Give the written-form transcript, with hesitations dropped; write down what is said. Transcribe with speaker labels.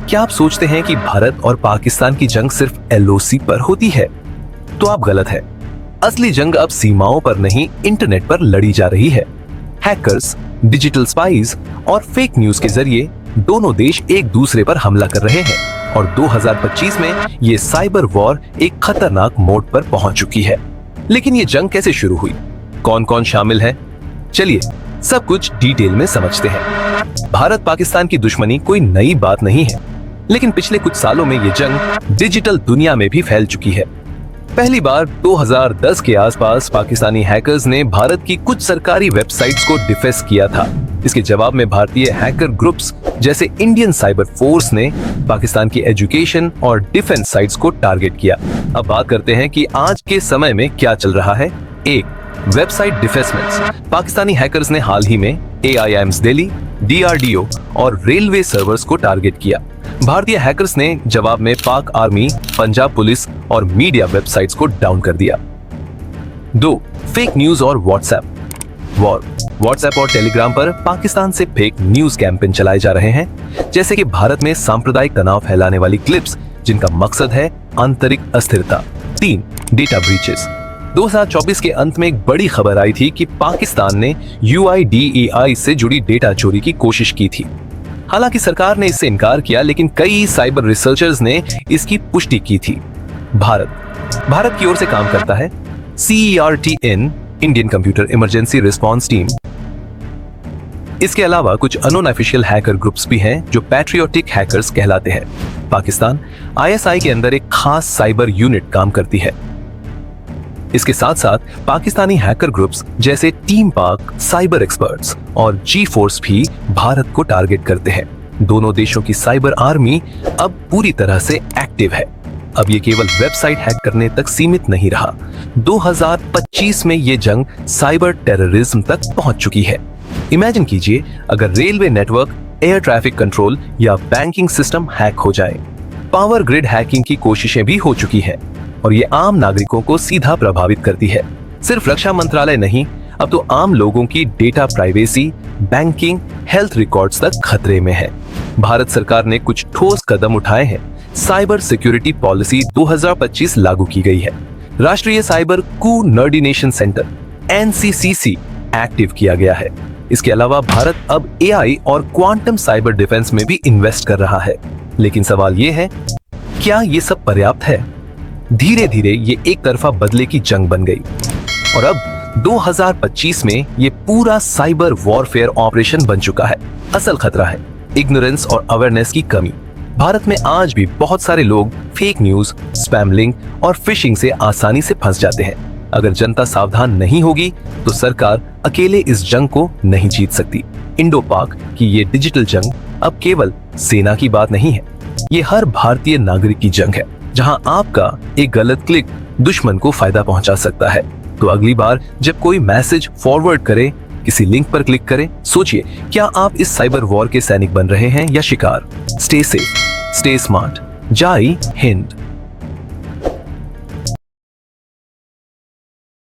Speaker 1: क्या आप सोचते हैं कि भारत और पाकिस्तान की जंग सिर्फ एलओसी पर होती है? तो आप गलत है। असली जंग अब सीमाओं पर नहीं, इंटरनेट पर लड़ी जा रही है। हैकर्स, डिजिटल स्पाइज और फेक न्यूज के जरिए दोनों देश एक दूसरे पर हमला कर रहे हैं और 2025 में ये साइबर वॉर एक खतरनाक मोड पर पहुंच चुकी है। लेकिन ये जंग कैसे शुरू हुई? कौन कौन शामिल है? चलिए सब कुछ डिटेल में समझते हैं। भारत पाकिस्तान की दुश्मनी कोई नई बात नहीं है, लेकिन पिछले कुछ सालों में ये जंग डिजिटल दुनिया में भी फैल चुकी है। पहली बार 2010 के आसपास पाकिस्तानी हैकर्स ने भारत की कुछ सरकारी वेबसाइट्स को डिफेस किया था। इसके जवाब में भारतीय हैकर ग्रुप्स जैसे इंडियन साइबर फोर्स ने पाकिस्तान की एजुकेशन और डिफेंस साइट्स को टारगेट किया। अब बात करते हैं कि आज के समय में क्या चल रहा है। एक, वेबसाइट डिफेसमेंट्स। पाकिस्तानी हैकर्स ने हाल ही में AIIMS दिल्ली, DRDO और रेलवे सर्वर्स को टारगेट किया। भारतीय हैकर्स ने जवाब में पाक आर्मी, पंजाब पुलिस और मीडिया वेबसाइट्स को डाउन कर दिया। 2, फेक न्यूज और व्हाट्सएप वॉर। व्हाट्सएप और टेलीग्राम पर पाकिस्तान से फेक न्यूज कैंपेन चलाए जा रहे हैं, जैसे कि भारत में सांप्रदायिक तनाव फैलाने वाली क्लिप्स जिनका मकसद है आंतरिक अस्थिरता। 3, डेटा ब्रीचेस। 2024 के अंत में एक बड़ी खबर आई थी कि पाकिस्तान ने UIDAI से जुड़ी डेटा चोरी की कोशिश की थी। हालांकि सरकार ने इससे इनकार किया, लेकिन कई साइबर रिसर्चर्स ने इसकी पुष्टि की थी। भारत की ओर से काम करता है CERT-in, Indian computer emergency response team. इसके अलावा कुछ अनऑफिशियल हैकर ग्रुप्स भी हैं जो पैट्रियोटिक हैकर्स कहलाते हैं। पाकिस्तान ISI के अंदर एक खास साइबर यूनिट काम करती है। इसके साथ साथ पाकिस्तानी हैकर ग्रुप्स जैसे टीम पाक, साइबर एक्सपर्ट्स और G-Force भी भारत को टारगेट करते हैं। दोनों देशों की साइबर आर्मी अब पूरी तरह से एक्टिव है। अब ये केवल वेबसाइट हैक करने तक सीमित नहीं रहा। 2025 में ये जंग साइबर टेररिज्म तक पहुंच चुकी है। इमेजिन कीजिए अगर railway network, air traffic control या बैंकिंग सिस्टम हैक हो जाए। पावर ग्रिड हैकिंग की कोशिशें भी हो चुकी है और ये आम नागरिकों को सीधा प्रभावित करती है। सिर्फ रक्षा मंत्रालय नहीं, अब तो आम लोगों की data privacy, banking, health records तक खतरे में है। भारत सरकार ने कुछ ठोस कदम उठाए हैं। साइबर सिक्योरिटी पॉलिसी 2025 लागू की गई है। राष्ट्रीय cyber coordination centre NCCC active किया गया है। इसके अलावा भारत अब AI और क्वांटम साइबर डिफेंस में भी इन्वेस्ट कर रहा है। लेकिन सवाल ये है, क्या ये सब पर्याप्त है? धीरे धीरे ये एक तरफा बदले की जंग बन गई और अब 2025 में ये पूरा साइबर वॉरफेयर ऑपरेशन बन चुका है। असल खतरा है इग्नोरेंस और अवेयरनेस की कमी। भारत में आज भी बहुत सारे लोग फेक न्यूज, स्पैम लिंक और फिशिंग से आसानी से फंस जाते हैं। अगर जनता सावधान नहीं होगी तो सरकार अकेले इस जंग को नहीं जीत सकती। इंडो पाक की ये डिजिटल जंग अब केवल सेना की बात नहीं है, ये हर भारतीय नागरिक की जंग है, जहां आपका एक गलत क्लिक दुश्मन को फायदा पहुंचा सकता है। तो अगली बार जब कोई मैसेज फॉरवर्ड करे, किसी लिंक पर क्लिक करें, सोचिए क्या आप इस साइबर वॉर के सैनिक बन रहे हैं या शिकार। Stay safe, stay smart. जय हिंद।